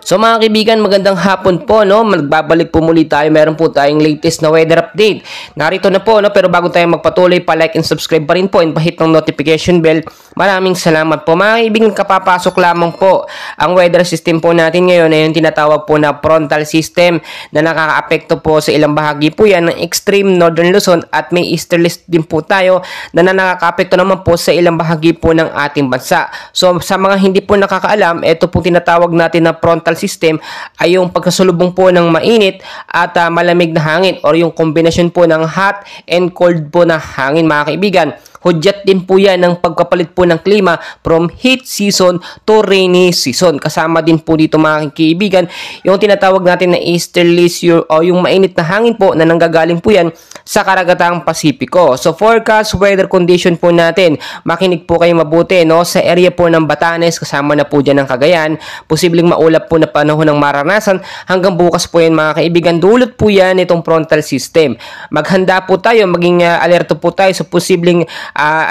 So mga kaibigan, magandang hapon po, no? Magbabalik po muli tayo. Meron po tayong latest na weather update. Narito na po, no? Pero bago tayo magpatuloy, pa-like and subscribe pa rin po and pa-hit ng notification bell. Maraming salamat po. Mga kaibigan, kapapasok lamang po ang weather system po natin ngayon ay yung tinatawag po na frontal system na nakakaapekto po sa ilang bahagi po yan ng extreme northern Luzon at may easterlies din po tayo na nakakaapekto naman po sa ilang bahagi po ng ating bansa. So sa mga hindi po nakakaalam, ito po tinatawag natin na frontal system ay yung pagkasalubong po ng mainit at malamig na hangin or yung kombinasyon po ng hot and cold po na hangin mga kaibigan. Hudyat din po yan ng pagkapalit po ng klima from heat season to rainy season. Kasama din po dito mga kaibigan yung tinatawag natin na easterlies o yung mainit na hangin po na nanggagaling po yan sa karagatang Pasipiko. So forecast weather condition po natin. Makinig po kayo mabuti, no? Sa area po ng Batanes, kasama na po dyan ng Cagayan. Posibleng maulap po na panahon ng maranasan hanggang bukas po yan mga kaibigan. Dulot po yan itong frontal system. Maghanda po tayo, maging alerto po tayo sa posibleng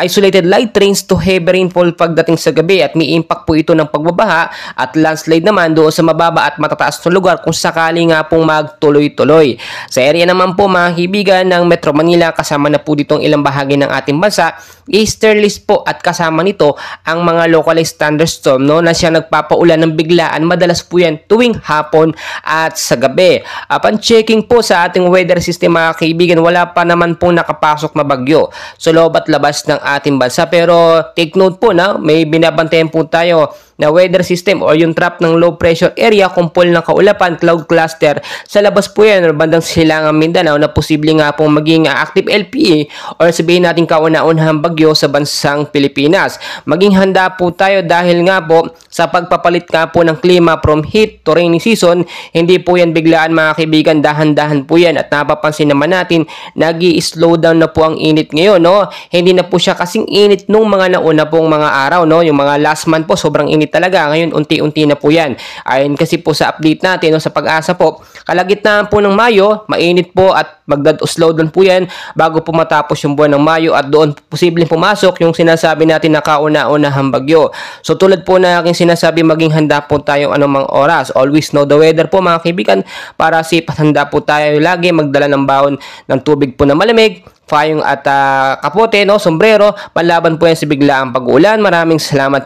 isolated light rains to heavy rainfall pagdating sa gabi at may impact po ito ng pagbabaha at landslide naman doon sa mababa at matataas na lugar kung sakali nga pong magtuloy-tuloy. Sa area naman po mga kaibigan ng Metro Manila, kasama na po ditong ilang bahagi ng ating bansa, easterlies po at kasama nito ang mga localized thunderstorm, no, na siya nagpapaulan ng biglaan. Madalas po yan tuwing hapon at sa gabi. Upon checking po sa ating weather system mga kaibigan, wala pa naman pong nakapasok na bagyo sa loob at labas ng ating bansa. Pero take note po na may binabantayan po tayo na weather system o yung trap ng low pressure area kumpol ng kaulapan, cloud cluster sa labas po yan o bandang Silangang Mindanao na posible nga pong maging active LPA or sabihin natin kauna-unahang bagyo sa bansang Pilipinas. Maging handa po tayo dahil nga po sa pagpapalit nga po ng klima from heat to rainy season, hindi po yan biglaan mga kaibigan, dahan-dahan po yan at napapansin naman natin nag-i-slow down na po ang init ngayon, no? Hindi na po siya kasing init nung mga nauna pong mga araw, no? Yung mga last month po sobrang init talaga. Ngayon, unti-unti na po yan. Ayon kasi po sa update natin, no, sa Pag-asa po, kalagitnaan po ng Mayo, mainit po at slow down po yan bago po matapos yung buwan ng Mayo at doon posibleng pumasok yung sinasabi natin na kauna-unahang bagyo. So tulad po na aking sinasabi, maging handa po tayo anumang oras. Always know the weather po mga kaibigan para safe at handa po tayo lagi magdala ng baon ng tubig po na malamig, payong at kapote, no, sombrero, panlaban po yan sa biglaang pag-ulan. Maraming salamat